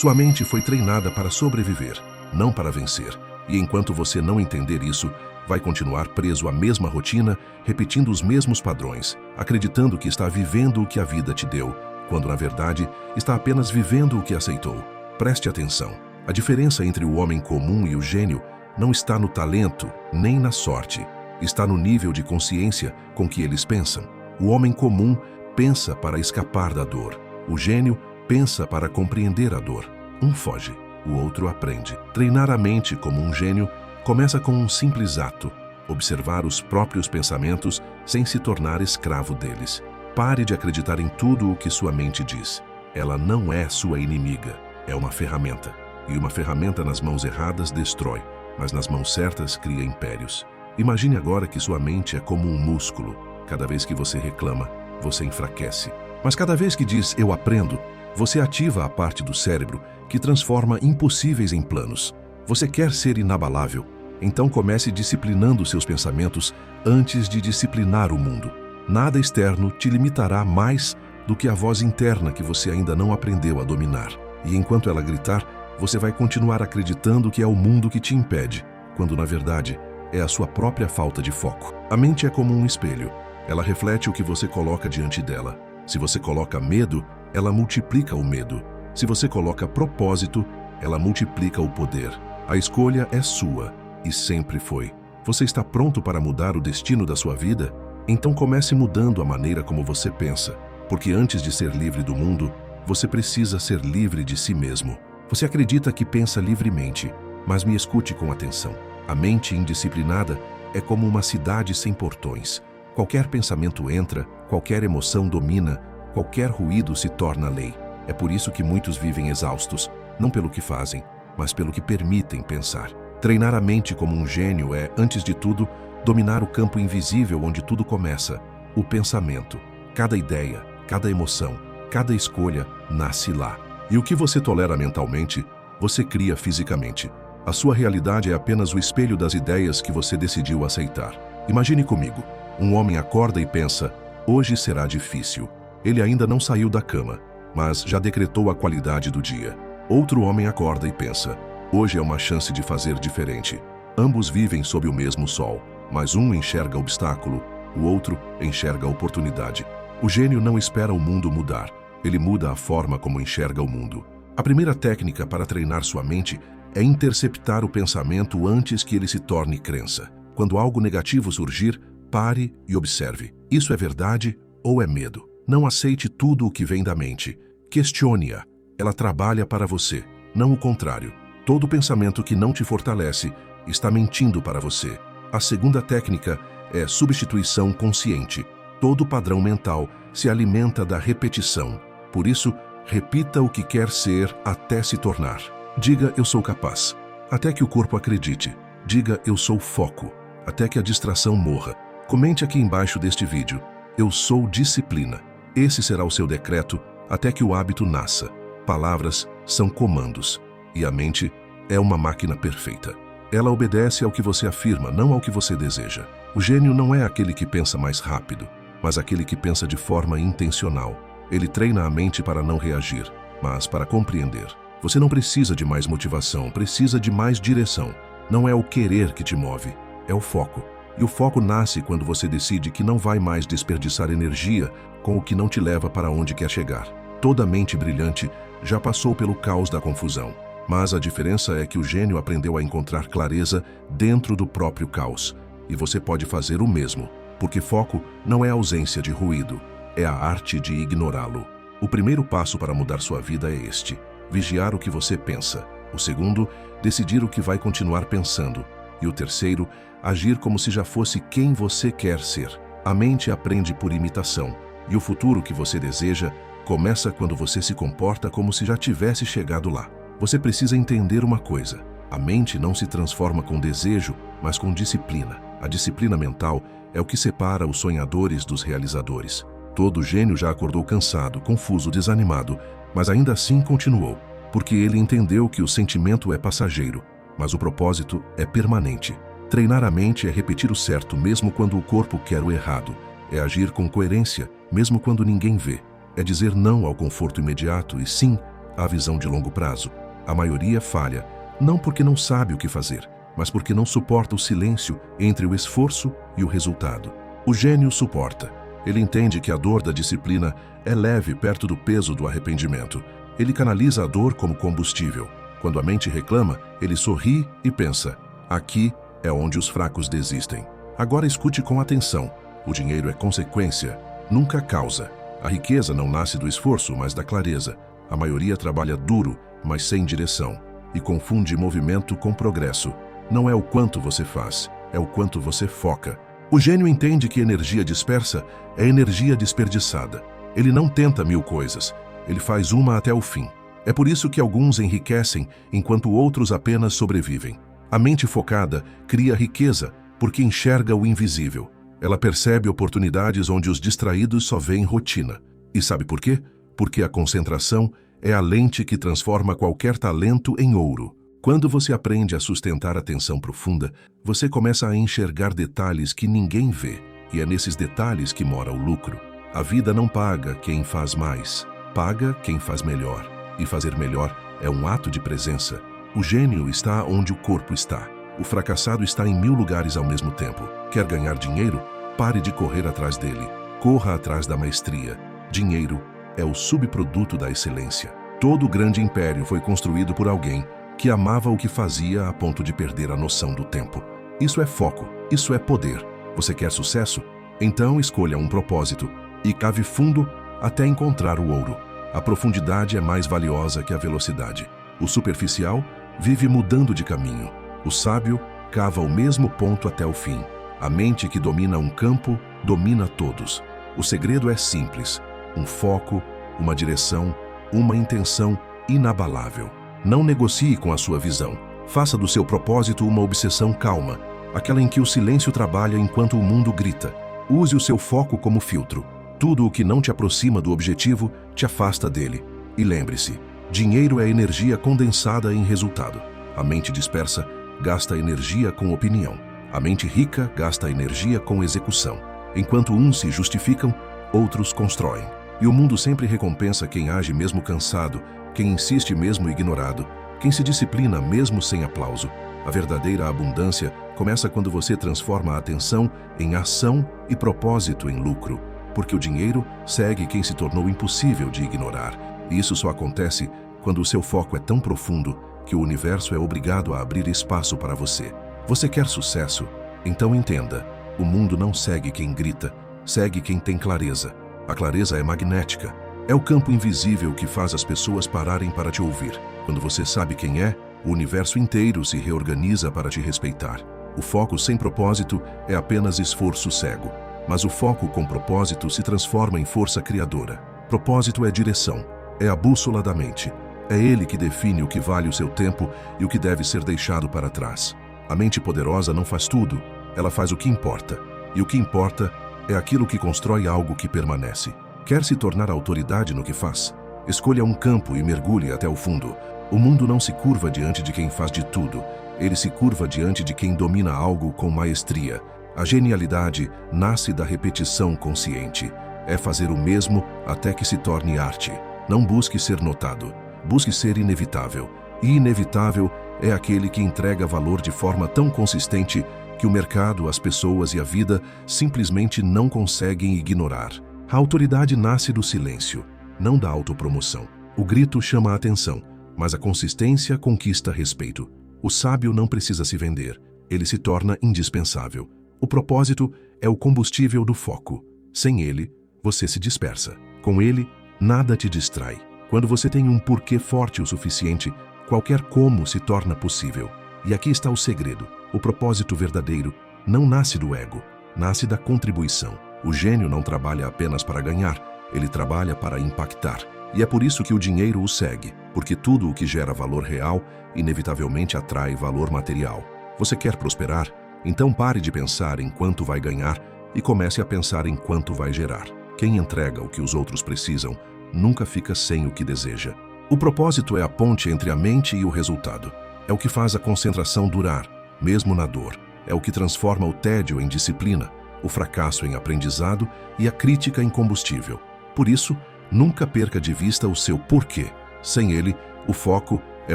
Sua mente foi treinada para sobreviver, não para vencer. E enquanto você não entender isso, vai continuar preso à mesma rotina, repetindo os mesmos padrões, acreditando que está vivendo o que a vida te deu, quando na verdade está apenas vivendo o que aceitou. Preste atenção. A diferença entre o homem comum e o gênio não está no talento, nem na sorte. Está no nível de consciência com que eles pensam. O homem comum pensa para escapar da dor. O gênio pensa para compreender a dor. Um foge, o outro aprende. Treinar a mente como um gênio começa com um simples ato: observar os próprios pensamentos sem se tornar escravo deles. Pare de acreditar em tudo o que sua mente diz. Ela não é sua inimiga, é uma ferramenta. E uma ferramenta nas mãos erradas destrói, mas nas mãos certas cria impérios. Imagine agora que sua mente é como um músculo. Cada vez que você reclama, você enfraquece. Mas cada vez que diz "eu aprendo", você ativa a parte do cérebro que transforma impossíveis em planos. Você quer ser inabalável? Então comece disciplinando seus pensamentos antes de disciplinar o mundo. Nada externo te limitará mais do que a voz interna que você ainda não aprendeu a dominar. E enquanto ela gritar, você vai continuar acreditando que é o mundo que te impede, quando na verdade é a sua própria falta de foco. A mente é como um espelho. Ela reflete o que você coloca diante dela. Se você coloca medo, ela multiplica o medo. Se você coloca propósito, ela multiplica o poder. A escolha é sua, e sempre foi. Você está pronto para mudar o destino da sua vida? Então comece mudando a maneira como você pensa, porque antes de ser livre do mundo, você precisa ser livre de si mesmo. Você acredita que pensa livremente, mas me escute com atenção. A mente indisciplinada é como uma cidade sem portões. Qualquer pensamento entra, qualquer emoção domina, qualquer ruído se torna lei. É por isso que muitos vivem exaustos, não pelo que fazem, mas pelo que permitem pensar. Treinar a mente como um gênio é, antes de tudo, dominar o campo invisível onde tudo começa, o pensamento. Cada ideia, cada emoção, cada escolha nasce lá. E o que você tolera mentalmente, você cria fisicamente. A sua realidade é apenas o espelho das ideias que você decidiu aceitar. Imagine comigo, um homem acorda e pensa: hoje será difícil. Ele ainda não saiu da cama, mas já decretou a qualidade do dia. Outro homem acorda e pensa: hoje é uma chance de fazer diferente. Ambos vivem sob o mesmo sol, mas um enxerga obstáculo, o outro enxerga oportunidade. O gênio não espera o mundo mudar, ele muda a forma como enxerga o mundo. A primeira técnica para treinar sua mente é interceptar o pensamento antes que ele se torne crença. Quando algo negativo surgir, pare e observe. Isso é verdade ou é medo? Não aceite tudo o que vem da mente. Questione-a. Ela trabalha para você, não o contrário. Todo pensamento que não te fortalece está mentindo para você. A segunda técnica é substituição consciente. Todo padrão mental se alimenta da repetição. Por isso, repita o que quer ser até se tornar. Diga "eu sou capaz", até que o corpo acredite. Diga "eu sou foco", até que a distração morra. Comente aqui embaixo deste vídeo: "eu sou disciplina". Esse será o seu decreto até que o hábito nasça. Palavras são comandos, e a mente é uma máquina perfeita. Ela obedece ao que você afirma, não ao que você deseja. O gênio não é aquele que pensa mais rápido, mas aquele que pensa de forma intencional. Ele treina a mente para não reagir, mas para compreender. Você não precisa de mais motivação, precisa de mais direção. Não é o querer que te move, é o foco. E o foco nasce quando você decide que não vai mais desperdiçar energia com o que não te leva para onde quer chegar. Toda mente brilhante já passou pelo caos da confusão. Mas a diferença é que o gênio aprendeu a encontrar clareza dentro do próprio caos. E você pode fazer o mesmo, porque foco não é ausência de ruído, é a arte de ignorá-lo. O primeiro passo para mudar sua vida é este: vigiar o que você pensa. O segundo, decidir o que vai continuar pensando. E o terceiro, agir como se já fosse quem você quer ser. A mente aprende por imitação, e o futuro que você deseja começa quando você se comporta como se já tivesse chegado lá. Você precisa entender uma coisa: a mente não se transforma com desejo, mas com disciplina. A disciplina mental é o que separa os sonhadores dos realizadores. Todo gênio já acordou cansado, confuso, desanimado, mas ainda assim continuou, porque ele entendeu que o sentimento é passageiro, mas o propósito é permanente. Treinar a mente é repetir o certo mesmo quando o corpo quer o errado. É agir com coerência, mesmo quando ninguém vê. É dizer não ao conforto imediato e sim a visão de longo prazo. A maioria falha, não porque não sabe o que fazer, mas porque não suporta o silêncio entre o esforço e o resultado. O gênio suporta. Ele entende que a dor da disciplina é leve perto do peso do arrependimento. Ele canaliza a dor como combustível. Quando a mente reclama, ele sorri e pensa: aqui é onde os fracos desistem. Agora escute com atenção. O dinheiro é consequência, nunca causa. A riqueza não nasce do esforço, mas da clareza. A maioria trabalha duro, mas sem direção, e confunde movimento com progresso. Não é o quanto você faz, é o quanto você foca. O gênio entende que energia dispersa é energia desperdiçada. Ele não tenta 1000 coisas, ele faz uma até o fim. É por isso que alguns enriquecem, enquanto outros apenas sobrevivem. A mente focada cria riqueza, porque enxerga o invisível. Ela percebe oportunidades onde os distraídos só veem rotina. E sabe por quê? Porque a concentração é a lente que transforma qualquer talento em ouro. Quando você aprende a sustentar a atenção profunda, você começa a enxergar detalhes que ninguém vê. E é nesses detalhes que mora o lucro. A vida não paga quem faz mais, paga quem faz melhor. E fazer melhor é um ato de presença. O gênio está onde o corpo está. O fracassado está em 1000 lugares ao mesmo tempo. Quer ganhar dinheiro? Pare de correr atrás dele. Corra atrás da maestria. Dinheiro é o subproduto da excelência. Todo grande império foi construído por alguém que amava o que fazia a ponto de perder a noção do tempo. Isso é foco, isso é poder. Você quer sucesso? Então escolha um propósito e cave fundo até encontrar o ouro. A profundidade é mais valiosa que a velocidade. O superficial vive mudando de caminho. O sábio cava o mesmo ponto até o fim. A mente que domina um campo, domina todos. O segredo é simples: um foco, uma direção, uma intenção inabalável. Não negocie com a sua visão. Faça do seu propósito uma obsessão calma, aquela em que o silêncio trabalha enquanto o mundo grita. Use o seu foco como filtro. Tudo o que não te aproxima do objetivo te afasta dele. E lembre-se, dinheiro é energia condensada em resultado. A mente dispersa gasta energia com opinião. A mente rica gasta energia com execução. Enquanto uns se justificam, outros constroem. E o mundo sempre recompensa quem age mesmo cansado, quem insiste mesmo ignorado, quem se disciplina mesmo sem aplauso. A verdadeira abundância começa quando você transforma a atenção em ação e propósito em lucro, porque o dinheiro segue quem se tornou impossível de ignorar. E isso só acontece quando o seu foco é tão profundo que o universo é obrigado a abrir espaço para você. Você quer sucesso? Então entenda, o mundo não segue quem grita, segue quem tem clareza. A clareza é magnética. É o campo invisível que faz as pessoas pararem para te ouvir. Quando você sabe quem é, o universo inteiro se reorganiza para te respeitar. O foco sem propósito é apenas esforço cego. Mas o foco com propósito se transforma em força criadora. Propósito é direção, é a bússola da mente. É ele que define o que vale o seu tempo e o que deve ser deixado para trás. A mente poderosa não faz tudo, ela faz o que importa. E o que importa é aquilo que constrói algo que permanece. Quer se tornar autoridade no que faz? Escolha um campo e mergulhe até o fundo. O mundo não se curva diante de quem faz de tudo. Ele se curva diante de quem domina algo com maestria. A genialidade nasce da repetição consciente. É fazer o mesmo até que se torne arte. Não busque ser notado. Busque ser inevitável. E inevitável é aquele que entrega valor de forma tão consistente que o mercado, as pessoas e a vida simplesmente não conseguem ignorar. A autoridade nasce do silêncio, não da autopromoção. O grito chama a atenção, mas a consistência conquista respeito. O sábio não precisa se vender, ele se torna indispensável. O propósito é o combustível do foco. Sem ele, você se dispersa. Com ele, nada te distrai. Quando você tem um porquê forte o suficiente, qualquer como se torna possível. E aqui está o segredo. O propósito verdadeiro não nasce do ego, nasce da contribuição. O gênio não trabalha apenas para ganhar, ele trabalha para impactar. E é por isso que o dinheiro o segue, porque tudo o que gera valor real, inevitavelmente atrai valor material. Você quer prosperar? Então pare de pensar em quanto vai ganhar e comece a pensar em quanto vai gerar. Quem entrega o que os outros precisam, nunca fica sem o que deseja. O propósito é a ponte entre a mente e o resultado. É o que faz a concentração durar, mesmo na dor. É o que transforma o tédio em disciplina, o fracasso em aprendizado e a crítica em combustível. Por isso, nunca perca de vista o seu porquê. Sem ele, o foco é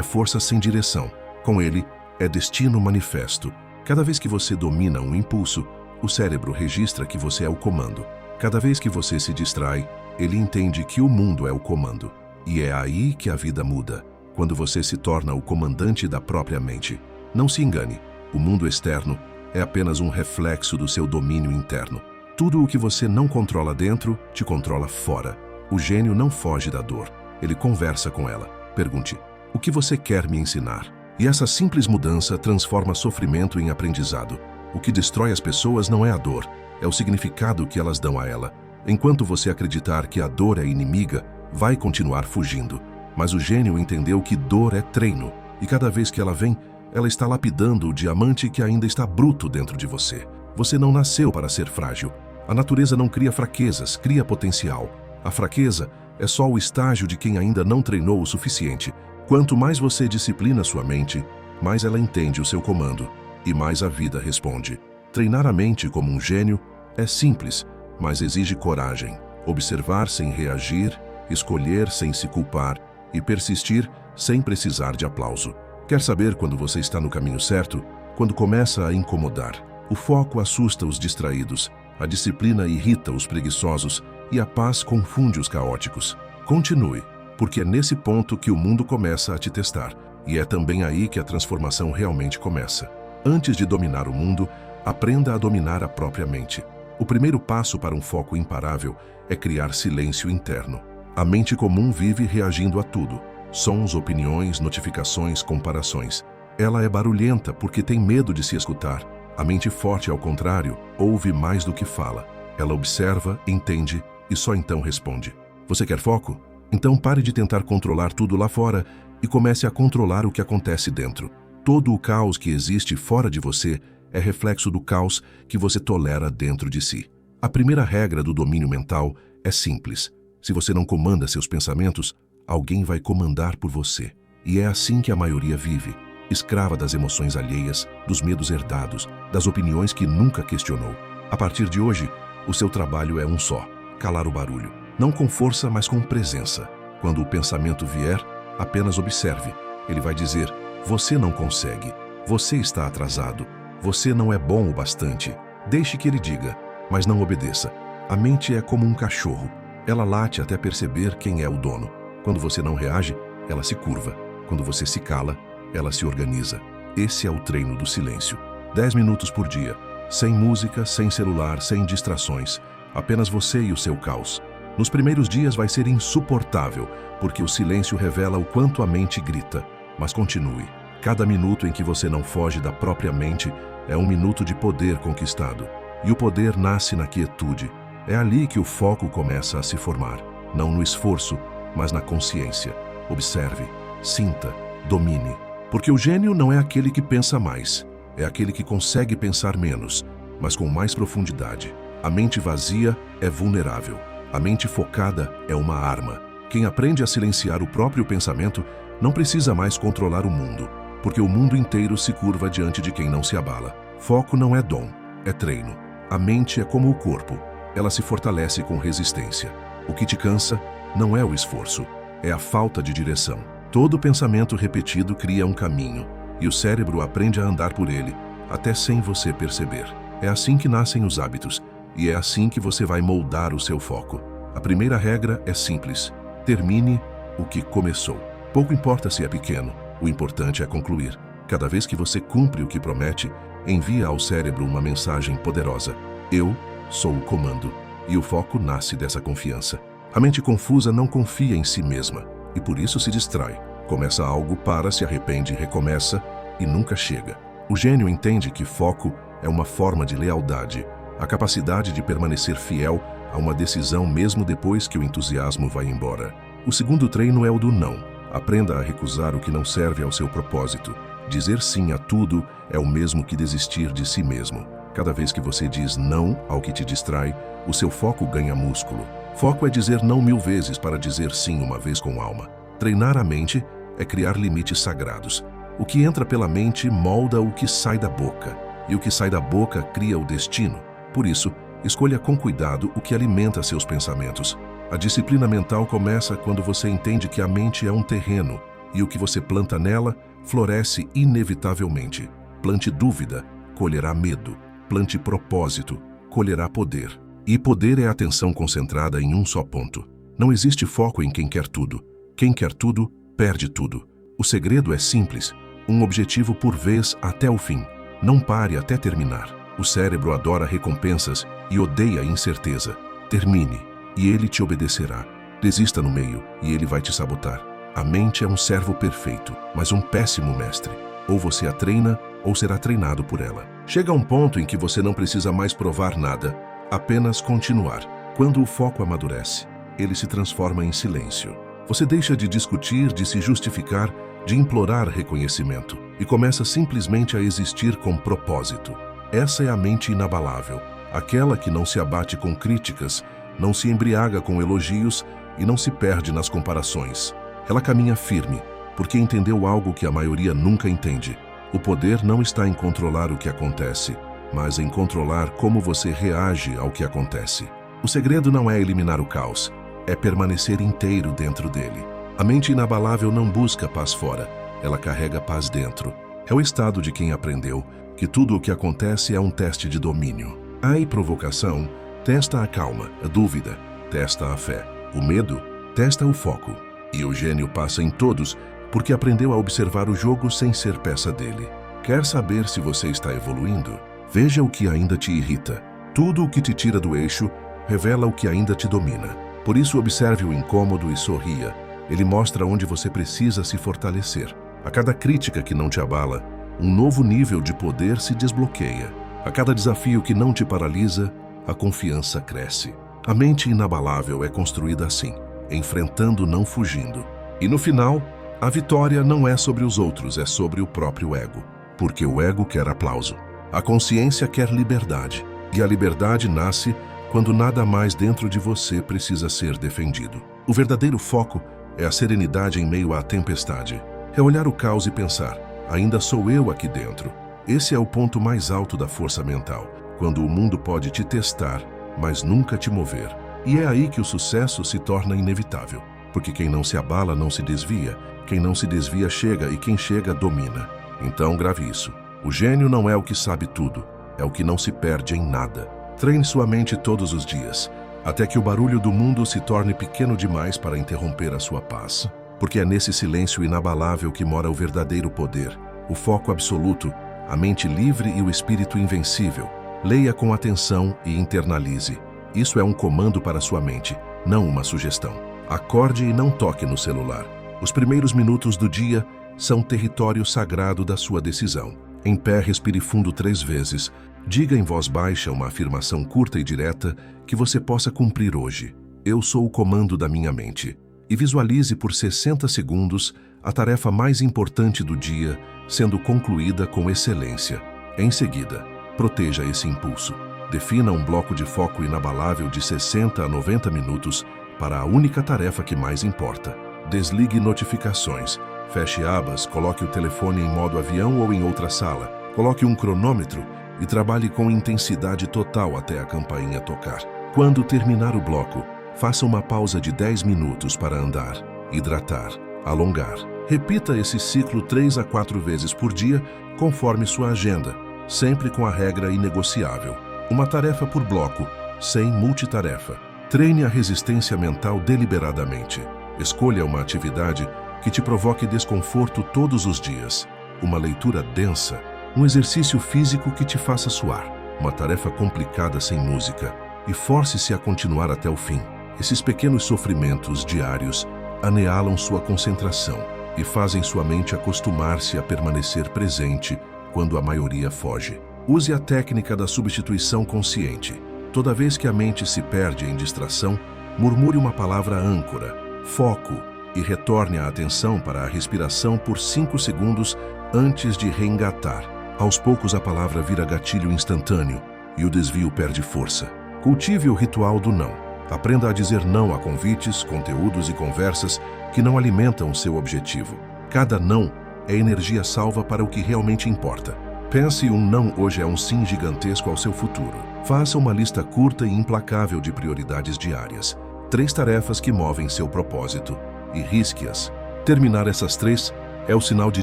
força sem direção. Com ele, é destino manifesto. Cada vez que você domina um impulso, o cérebro registra que você é o comando. Cada vez que você se distrai, ele entende que o mundo é o comando. E é aí que a vida muda, quando você se torna o comandante da própria mente. Não se engane, o mundo externo é apenas um reflexo do seu domínio interno. Tudo o que você não controla dentro, te controla fora. O gênio não foge da dor, ele conversa com ela. Pergunte, o que você quer me ensinar? E essa simples mudança transforma sofrimento em aprendizado. O que destrói as pessoas não é a dor, é o significado que elas dão a ela. Enquanto você acreditar que a dor é inimiga, vai continuar fugindo. Mas o gênio entendeu que dor é treino, e cada vez que ela vem, ela está lapidando o diamante que ainda está bruto dentro de você. Você não nasceu para ser frágil. A natureza não cria fraquezas, cria potencial. A fraqueza é só o estágio de quem ainda não treinou o suficiente. Quanto mais você disciplina sua mente, mais ela entende o seu comando e mais a vida responde. Treinar a mente como um gênio é simples, mas exige coragem. Observar sem reagir, escolher sem se culpar e persistir sem precisar de aplauso. Quer saber quando você está no caminho certo? Quando começa a incomodar. O foco assusta os distraídos, a disciplina irrita os preguiçosos e a paz confunde os caóticos. Continue, porque é nesse ponto que o mundo começa a te testar, e é também aí que a transformação realmente começa. Antes de dominar o mundo, aprenda a dominar a própria mente. O primeiro passo para um foco imparável é criar silêncio interno. A mente comum vive reagindo a tudo. Sons, opiniões, notificações, comparações. Ela é barulhenta porque tem medo de se escutar. A mente forte, ao contrário, ouve mais do que fala. Ela observa, entende e só então responde. Você quer foco? Então pare de tentar controlar tudo lá fora e comece a controlar o que acontece dentro. Todo o caos que existe fora de você é reflexo do caos que você tolera dentro de si. A primeira regra do domínio mental é simples. Se você não comanda seus pensamentos, alguém vai comandar por você. E é assim que a maioria vive, escrava das emoções alheias, dos medos herdados, das opiniões que nunca questionou. A partir de hoje, o seu trabalho é um só: calar o barulho. Não com força, mas com presença. Quando o pensamento vier, apenas observe. Ele vai dizer, você não consegue, você está atrasado, você não é bom o bastante. Deixe que ele diga, mas não obedeça. A mente é como um cachorro. Ela late até perceber quem é o dono. Quando você não reage, ela se curva. Quando você se cala, ela se organiza. Esse é o treino do silêncio. 10 minutos por dia. Sem música, sem celular, sem distrações. Apenas você e o seu caos. Nos primeiros dias vai ser insuportável, porque o silêncio revela o quanto a mente grita. Mas continue. Cada minuto em que você não foge da própria mente é um minuto de poder conquistado. E o poder nasce na quietude. É ali que o foco começa a se formar. Não no esforço, mas na consciência. Observe, sinta, domine. Porque o gênio não é aquele que pensa mais. É aquele que consegue pensar menos, mas com mais profundidade. A mente vazia é vulnerável. A mente focada é uma arma. Quem aprende a silenciar o próprio pensamento não precisa mais controlar o mundo, porque o mundo inteiro se curva diante de quem não se abala. Foco não é dom, é treino. A mente é como o corpo, ela se fortalece com resistência. O que te cansa não é o esforço, é a falta de direção. Todo pensamento repetido cria um caminho, e o cérebro aprende a andar por ele, até sem você perceber. É assim que nascem os hábitos, e é assim que você vai moldar o seu foco. A primeira regra é simples: termine o que começou. Pouco importa se é pequeno, o importante é concluir. Cada vez que você cumpre o que promete, envia ao cérebro uma mensagem poderosa: eu sou o comando. E o foco nasce dessa confiança. A mente confusa não confia em si mesma, e por isso se distrai. Começa algo, para, se arrepende, recomeça e nunca chega. O gênio entende que foco é uma forma de lealdade, a capacidade de permanecer fiel a uma decisão mesmo depois que o entusiasmo vai embora. O segundo treino é o do não. Aprenda a recusar o que não serve ao seu propósito. Dizer sim a tudo é o mesmo que desistir de si mesmo. Cada vez que você diz não ao que te distrai, o seu foco ganha músculo. Foco é dizer não 1000 vezes para dizer sim uma vez com alma. Treinar a mente é criar limites sagrados. O que entra pela mente molda o que sai da boca, e o que sai da boca cria o destino. Por isso, escolha com cuidado o que alimenta seus pensamentos. A disciplina mental começa quando você entende que a mente é um terreno e o que você planta nela floresce inevitavelmente. Plante dúvida, colherá medo. Plante propósito, colherá poder. E poder é atenção concentrada em um só ponto. Não existe foco em quem quer tudo. Quem quer tudo, perde tudo. O segredo é simples, um objetivo por vez até o fim. Não pare até terminar. O cérebro adora recompensas e odeia incerteza. Termine, e ele te obedecerá. Desista no meio, e ele vai te sabotar. A mente é um servo perfeito, mas um péssimo mestre. Ou você a treina, ou será treinado por ela. Chega um ponto em que você não precisa mais provar nada, apenas continuar. Quando o foco amadurece, ele se transforma em silêncio. Você deixa de discutir, de se justificar, de implorar reconhecimento e começa simplesmente a existir com propósito. Essa é a mente inabalável, aquela que não se abate com críticas, não se embriaga com elogios e não se perde nas comparações. Ela caminha firme, porque entendeu algo que a maioria nunca entende. O poder não está em controlar o que acontece, mas em controlar como você reage ao que acontece. O segredo não é eliminar o caos, é permanecer inteiro dentro dele. A mente inabalável não busca paz fora, ela carrega paz dentro. É o estado de quem aprendeu que tudo o que acontece é um teste de domínio. A provocação testa a calma, a dúvida testa a fé, o medo testa o foco. E o gênio passa em todos porque aprendeu a observar o jogo sem ser peça dele. Quer saber se você está evoluindo? Veja o que ainda te irrita. Tudo o que te tira do eixo revela o que ainda te domina. Por isso, observe o incômodo e sorria. Ele mostra onde você precisa se fortalecer. A cada crítica que não te abala, um novo nível de poder se desbloqueia. A cada desafio que não te paralisa, a confiança cresce. A mente inabalável é construída assim, enfrentando, não fugindo. E no final, a vitória não é sobre os outros, é sobre o próprio ego. Porque o ego quer aplauso. A consciência quer liberdade. E a liberdade nasce quando nada mais dentro de você precisa ser defendido. O verdadeiro foco é a serenidade em meio à tempestade. É olhar o caos e pensar, ainda sou eu aqui dentro. Esse é o ponto mais alto da força mental, quando o mundo pode te testar, mas nunca te mover. E é aí que o sucesso se torna inevitável. Porque quem não se abala não se desvia, quem não se desvia chega e quem chega domina. Então grave isso. O gênio não é o que sabe tudo, é o que não se perde em nada. Treine sua mente todos os dias, até que o barulho do mundo se torne pequeno demais para interromper a sua paz. Porque é nesse silêncio inabalável que mora o verdadeiro poder, o foco absoluto, a mente livre e o espírito invencível. Leia com atenção e internalize. Isso é um comando para sua mente, não uma sugestão. Acorde e não toque no celular. Os primeiros minutos do dia são território sagrado da sua decisão. Em pé, respire fundo 3 vezes. Diga em voz baixa uma afirmação curta e direta que você possa cumprir hoje. Eu sou o comando da minha mente. E visualize por 60 segundos a tarefa mais importante do dia sendo concluída com excelência. Em seguida, proteja esse impulso. Defina um bloco de foco inabalável de 60 a 90 minutos para a única tarefa que mais importa. Desligue notificações, feche abas, coloque o telefone em modo avião ou em outra sala, coloque um cronômetro e trabalhe com intensidade total até a campainha tocar. Quando terminar o bloco, faça uma pausa de 10 minutos para andar, hidratar, alongar. Repita esse ciclo 3 a 4 vezes por dia, conforme sua agenda, sempre com a regra inegociável. Uma tarefa por bloco, sem multitarefa. Treine a resistência mental deliberadamente. Escolha uma atividade que te provoque desconforto todos os dias. Uma leitura densa, um exercício físico que te faça suar, uma tarefa complicada sem música, e force-se a continuar até o fim. Esses pequenos sofrimentos diários anealam sua concentração e fazem sua mente acostumar-se a permanecer presente quando a maioria foge. Use a técnica da substituição consciente. Toda vez que a mente se perde em distração, murmure uma palavra âncora, foco, e retorne a atenção para a respiração por 5 segundos antes de reengatar. Aos poucos a palavra vira gatilho instantâneo e o desvio perde força. Cultive o ritual do não. Aprenda a dizer não a convites, conteúdos e conversas que não alimentam seu objetivo. Cada não é energia salva para o que realmente importa. Pense um não hoje é um sim gigantesco ao seu futuro. Faça uma lista curta e implacável de prioridades diárias. 3 tarefas que movem seu propósito e risque-as. Terminar essas 3 é o sinal de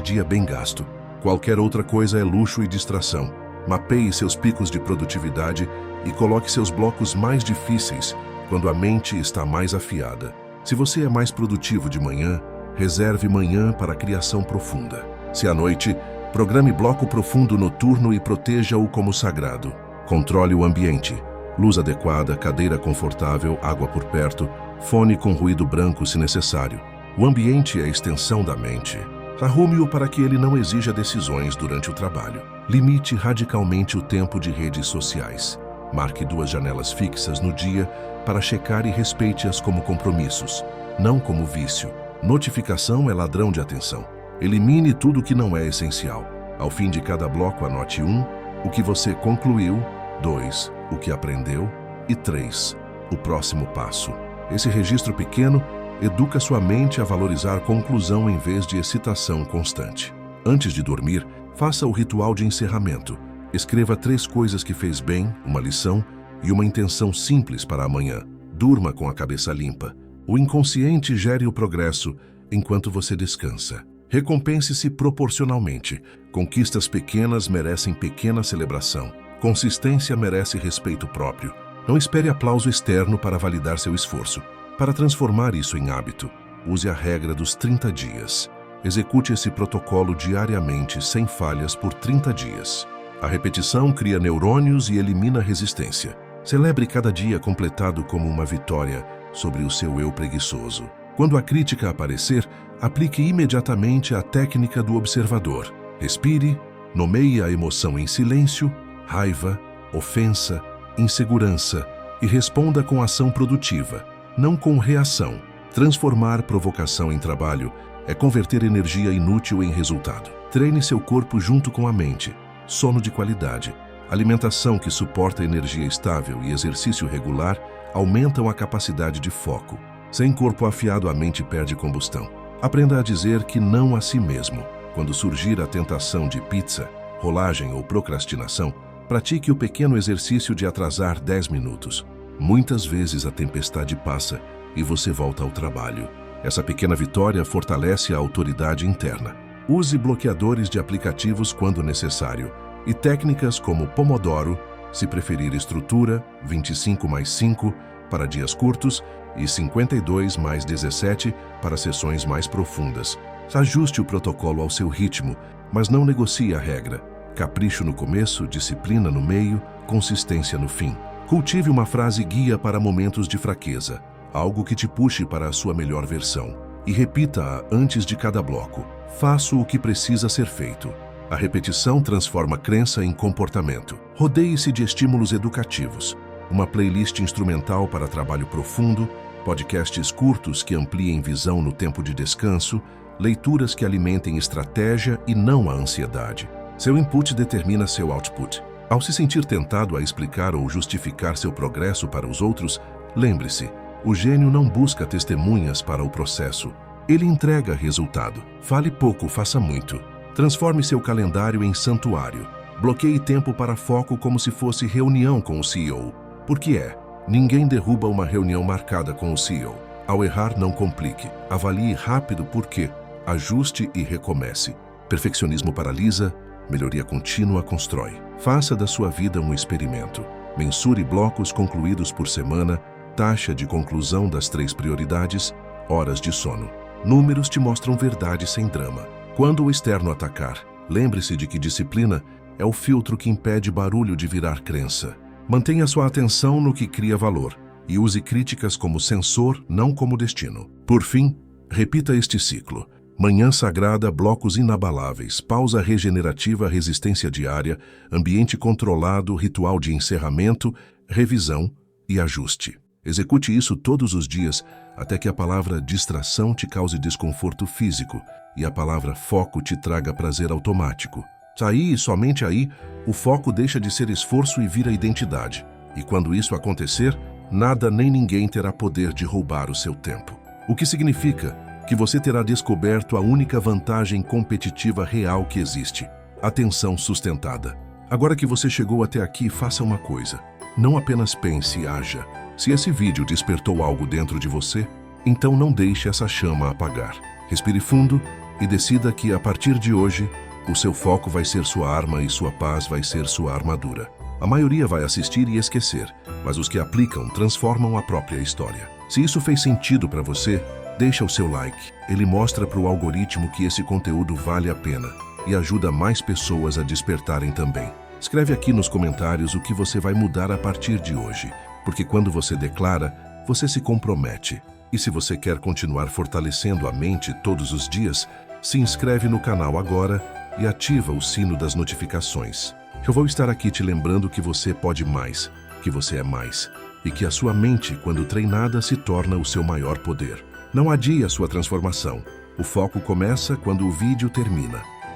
dia bem gasto. Qualquer outra coisa é luxo e distração. Mapeie seus picos de produtividade e coloque seus blocos mais difíceis quando a mente está mais afiada. Se você é mais produtivo de manhã, reserve manhã para a criação profunda. Se à noite, programe bloco profundo noturno e proteja-o como sagrado. Controle o ambiente. Luz adequada, cadeira confortável, água por perto, fone com ruído branco se necessário. O ambiente é a extensão da mente. Arrume-o para que ele não exija decisões durante o trabalho. Limite radicalmente o tempo de redes sociais. Marque 2 janelas fixas no dia para checar e respeite-as como compromissos, não como vício. Notificação é ladrão de atenção. Elimine tudo que não é essencial. Ao fim de cada bloco, anote 1, o que você concluiu, 2, o que aprendeu e 3, o próximo passo. Esse registro pequeno educa sua mente a valorizar conclusão em vez de excitação constante. Antes de dormir, faça o ritual de encerramento. Escreva 3 coisas que fez bem, uma lição e uma intenção simples para amanhã. Durma com a cabeça limpa. O inconsciente gere o progresso enquanto você descansa. Recompense-se proporcionalmente. Conquistas pequenas merecem pequena celebração. Consistência merece respeito próprio. Não espere aplauso externo para validar seu esforço. Para transformar isso em hábito, use a regra dos 30 dias. Execute esse protocolo diariamente, sem falhas, por 30 dias. A repetição cria neurônios e elimina resistência. Celebre cada dia completado como uma vitória sobre o seu eu preguiçoso. Quando a crítica aparecer, aplique imediatamente a técnica do observador. Respire, nomeie a emoção em silêncio, raiva, ofensa, insegurança e responda com ação produtiva, não com reação. Transformar provocação em trabalho é converter energia inútil em resultado. Treine seu corpo junto com a mente. Sono de qualidade, alimentação que suporta energia estável e exercício regular aumentam a capacidade de foco. Sem corpo afiado, a mente perde combustão. Aprenda a dizer que não a si mesmo. Quando surgir a tentação de pizza, rolagem ou procrastinação, pratique o pequeno exercício de atrasar 10 minutos. Muitas vezes a tempestade passa e você volta ao trabalho. Essa pequena vitória fortalece a autoridade interna. Use bloqueadores de aplicativos quando necessário e técnicas como Pomodoro, se preferir estrutura, 25+5 para dias curtos e 52+17 para sessões mais profundas. Ajuste o protocolo ao seu ritmo, mas não negocie a regra. Capricho no começo, disciplina no meio, consistência no fim. Cultive uma frase guia para momentos de fraqueza, algo que te puxe para a sua melhor versão. E repita-a antes de cada bloco. Faço o que precisa ser feito. A repetição transforma crença em comportamento. Rodeie-se de estímulos educativos. Uma playlist instrumental para trabalho profundo, podcasts curtos que ampliem visão no tempo de descanso, leituras que alimentem estratégia e não a ansiedade. Seu input determina seu output. Ao se sentir tentado a explicar ou justificar seu progresso para os outros, lembre-se, o gênio não busca testemunhas para o processo. Ele entrega resultado. Fale pouco, faça muito. Transforme seu calendário em santuário. Bloqueie tempo para foco como se fosse reunião com o CEO. Porque ninguém derruba uma reunião marcada com o CEO. Ao errar, não complique. Avalie rápido por quê. Ajuste e recomece. Perfeccionismo paralisa, melhoria contínua constrói. Faça da sua vida um experimento. Mensure blocos concluídos por semana, taxa de conclusão das 3 prioridades, horas de sono. Números te mostram verdade sem drama. Quando o externo atacar, lembre-se de que disciplina é o filtro que impede barulho de virar crença. Mantenha sua atenção no que cria valor e use críticas como sensor, não como destino. Por fim, repita este ciclo. Manhã sagrada, blocos inabaláveis, pausa regenerativa, resistência diária, ambiente controlado, ritual de encerramento, revisão e ajuste. Execute isso todos os dias até que a palavra distração te cause desconforto físico e a palavra foco te traga prazer automático. Aí e somente aí, o foco deixa de ser esforço e vira identidade. E quando isso acontecer, nada nem ninguém terá poder de roubar o seu tempo. O que significa que você terá descoberto a única vantagem competitiva real que existe: atenção sustentada. Agora que você chegou até aqui, faça uma coisa. Não apenas pense e haja. Se esse vídeo despertou algo dentro de você, então não deixe essa chama apagar. Respire fundo e decida que, a partir de hoje, o seu foco vai ser sua arma e sua paz vai ser sua armadura. A maioria vai assistir e esquecer, mas os que aplicam transformam a própria história. Se isso fez sentido para você, deixa o seu like. Ele mostra para o algoritmo que esse conteúdo vale a pena e ajuda mais pessoas a despertarem também. Escreve aqui nos comentários o que você vai mudar a partir de hoje, porque quando você declara, você se compromete. E se você quer continuar fortalecendo a mente todos os dias, se inscreve no canal agora e ativa o sino das notificações. Eu vou estar aqui te lembrando que você pode mais, que você é mais, e que a sua mente, quando treinada, se torna o seu maior poder. Não adie a sua transformação. O foco começa quando o vídeo termina.